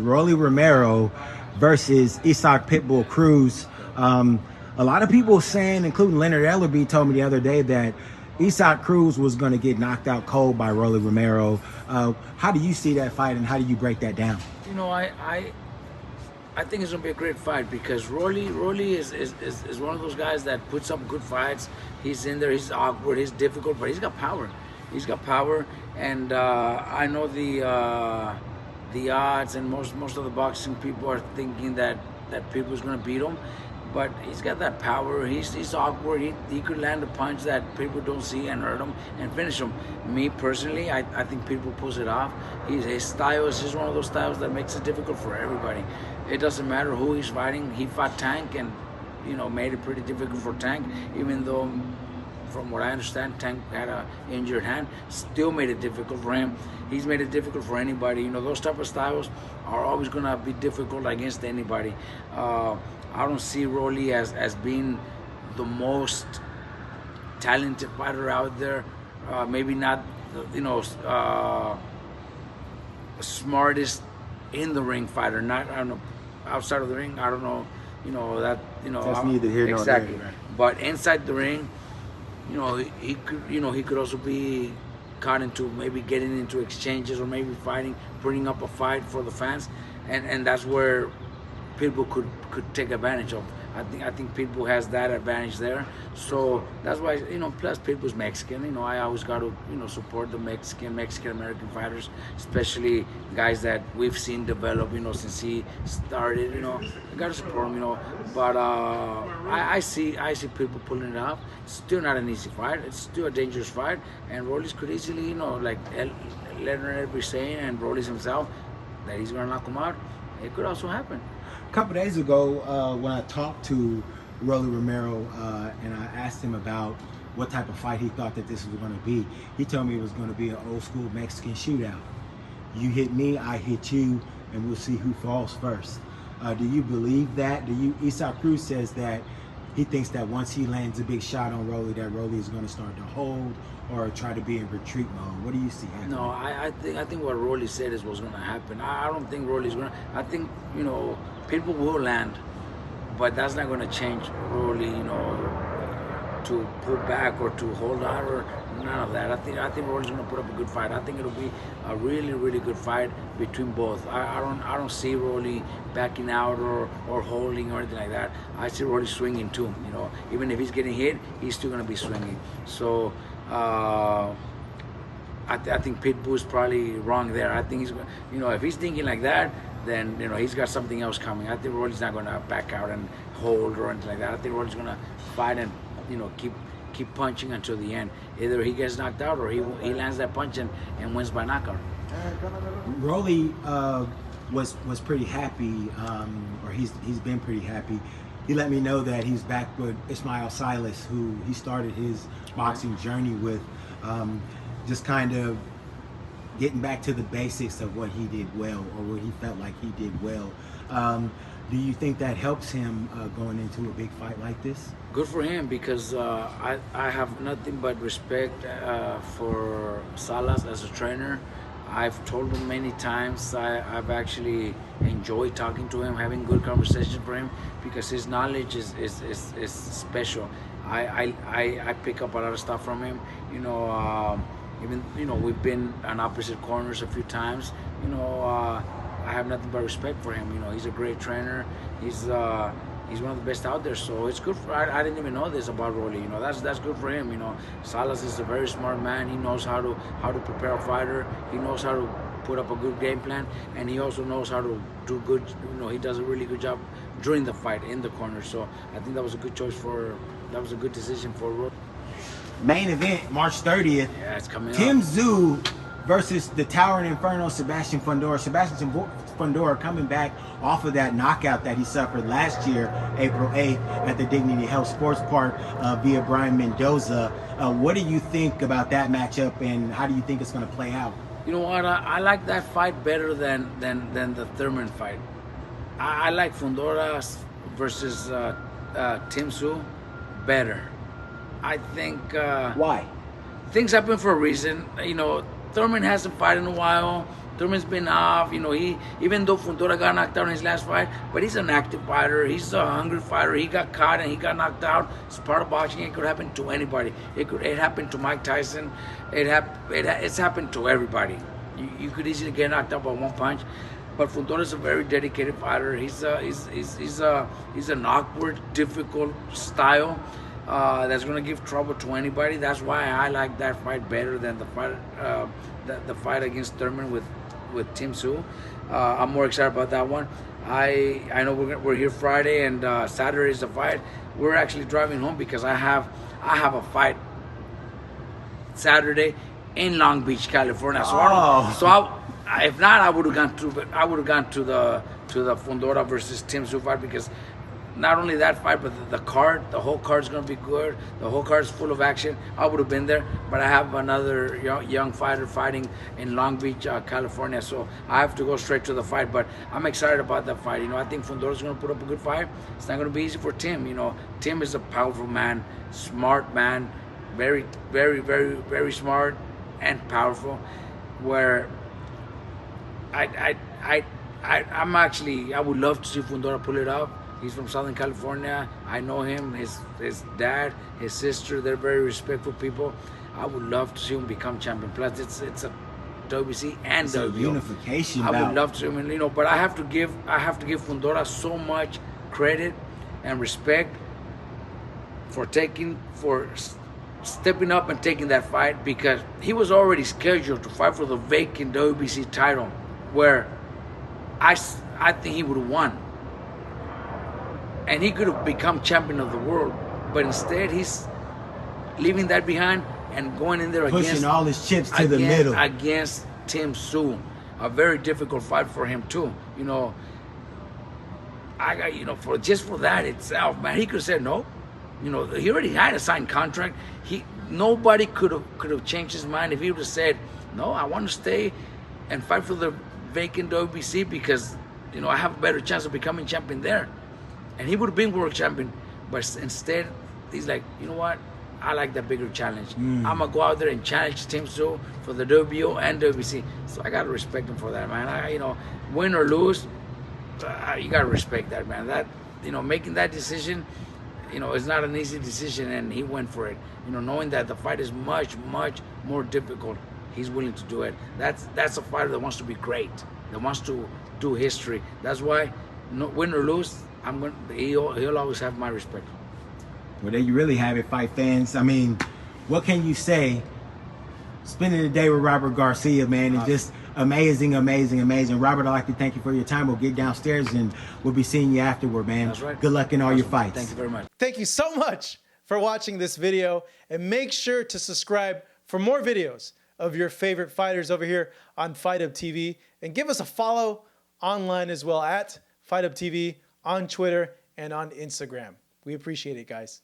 Rolly Romero versus Isaac Pitbull Cruz. A lot of people saying, including Leonard Ellerby, told me the other day that Isaac Cruz was going to get knocked out cold by Rolly Romero. How do you see that fight, and how do you break that down? You know, I think it's gonna be a great fight because Rolly is one of those guys that puts up good fights. He's in there, he's awkward, he's difficult, but he's got power. He's got power, and I know the odds, and most of the boxing people are thinking that Pibull's gonna beat him. But he's got that power. He's awkward. He could land a punch that people don't see and hurt him and finish him. Me personally, I think Pibull pulls it off. His style is just one of those styles that makes it difficult for everybody. It doesn't matter who he's fighting. He fought Tank and made it pretty difficult for Tank, even though from what I understand, Tank had an injured hand, still made it difficult for him. He's made it difficult for anybody. Those type of styles are always gonna be difficult against anybody. I don't see Rolly as being the most talented fighter out there. Maybe not, smartest in the ring fighter. Not, I don't know, outside of the ring. I don't know. That's neither here nor exactly. there. But inside the ring, he could also be caught into maybe getting into exchanges or maybe fighting, putting up a fight for the fans, and that's where Pibull could take advantage of. I think Pibull has that advantage there. So that's why, plus Pibull's Mexican. I always got to, support the Mexican American fighters, especially guys that we've seen develop, since he started. I got to support him, But I see Pibull pulling it off. It's still not an easy fight. It's still a dangerous fight. And Rollis could easily, like Leonard be saying, and Rollis himself, that he's going to knock him out. It could also happen. A couple days ago, when I talked to Rolly Romero and I asked him about what type of fight he thought that this was going to be, he told me it was going to be an old school Mexican shootout. You hit me, I hit you, and we'll see who falls first. Do you believe that? Isaac Cruz says that he thinks that once he lands a big shot on Rolly, that Rolly is going to start to hold or try to be in retreat mode. What do you see happening? No, I think what Rolly said is what's going to happen. I don't think Rolly's going to. I think people will land, but that's not going to change Rolly, to pull back or to hold out or none of that. I think Rolly's going to put up a good fight. I think it'll be a really, really good fight between both. I don't see Rolly backing out or holding or anything like that. I see Rolly swinging too. Even if he's getting hit, he's still going to be swinging. So I think Pitbull's probably wrong there. I think he's, if he's thinking like that, then he's got something else coming. I think Rolly's not going to back out and hold or anything like that. I think Rolly's going to fight and keep punching until the end. Either he gets knocked out or he lands that punch and wins by knockout. Rolly was pretty happy, or he's been pretty happy. He let me know that he's back with Ismael Silas, who he started his boxing journey with, just kind of getting back to the basics of what he did well, or what he felt like he did well. Do you think that helps him going into a big fight like this? Good for him, because I have nothing but respect for Salas as a trainer. I've told him many times I've actually enjoyed talking to him, having good conversation for him, because his knowledge is special. I pick up a lot of stuff from him. Even we've been on opposite corners a few times. I have nothing but respect for him. He's a great trainer. He's one of the best out there. So it's good. I didn't even know this about Rolly. That's good for him. Salas is a very smart man. He knows how to prepare a fighter. He knows how to put up a good game plan, and he also knows how to do good. He does a really good job during the fight in the corner. So I think that was a good choice that was a good decision for Rolly. Main event, March 30th. Yeah, it's coming up. Tszyu versus the Towering Inferno, Sebastian Fundora. Sebastian Fundora coming back off of that knockout that he suffered last year, April 8th, at the Dignity Health Sports Park via Brian Mendoza. What do you think about that matchup, and how do you think it's going to play out? You know what? I like that fight better than the Thurman fight. I like Fundora versus Tszyu better. I think why? Things happen for a reason. Thurman hasn't fought in a while. Thurman's been off. You know, even though Fundora got knocked out in his last fight, but he's an active fighter. He's a hungry fighter. He got caught and he got knocked out. It's part of boxing. It could happen to anybody. It happened to Mike Tyson. It's happened to everybody. You could easily get knocked out by one punch. But Fundora's a very dedicated fighter. He's an awkward, difficult style that's gonna give trouble to anybody. That's why I like that fight better than the fight against Thurman with Tszyu. I'm more excited about that one. I know we're here Friday and Saturday is the fight. We're actually driving home because I have a fight Saturday in Long Beach, California. If not, I would have gone to the Fundora versus Tszyu fight, because not only that fight, but the whole card's gonna be good. The whole card's full of action. I would have been there, but I have another young fighter fighting in Long Beach, California, so I have to go straight to the fight. But I'm excited about that fight. You know, I think Fundora's gonna put up a good fight. It's not gonna be easy for Tim. You know, Tim is a powerful man, smart man, very, very, very, very smart and powerful. Where I would love to see Fundora pull it up. He's from Southern California. I know him, his dad, his sister. They're very respectful people. I would love to see him become champion. Plus, it's a WBC and it's a WBO. Unification I bout. would love to see him, you know. But I have to give Fundora so much credit and respect for stepping up and taking that fight, because he was already scheduled to fight for the vacant WBC title, where I think he would have won. And he could have become champion of the world. But instead, he's leaving that behind and going in there pushing all his chips to the middle against Tszyu. A very difficult fight for him too. You know, for that itself, man, he could have said no. You know, he already had a signed contract. Nobody could have changed his mind if he would have said, no, I want to stay and fight for the vacant WBC because, you know, I have a better chance of becoming champion there. And he would have been world champion. But instead, he's like, you know what? I like that bigger challenge. I'm going to go out there and challenge Tszyu for the WBO and WBC. So I got to respect him for that, man. You know, win or lose, you got to respect that, man. That, you know, making that decision, you know, it's not an easy decision, and he went for it. You know, knowing that the fight is much, much more difficult, he's willing to do it. That's a fighter that wants to be great, that wants to do history. That's why, win or lose, he'll always have my respect. Well, there you really have it, fight fans. I mean, what can you say? Spending the day with Robert Garcia, man, is just amazing, amazing, amazing. Robert, I'd like to thank you for your time. We'll get downstairs and we'll be seeing you afterward, man. That's right. Good luck in all your fights. Thank you very much. Thank you so much for watching this video, and make sure to subscribe for more videos of your favorite fighters over here on Fight Up TV, and give us a follow online as well at Fight Up TV on Twitter and on Instagram. We appreciate it, guys.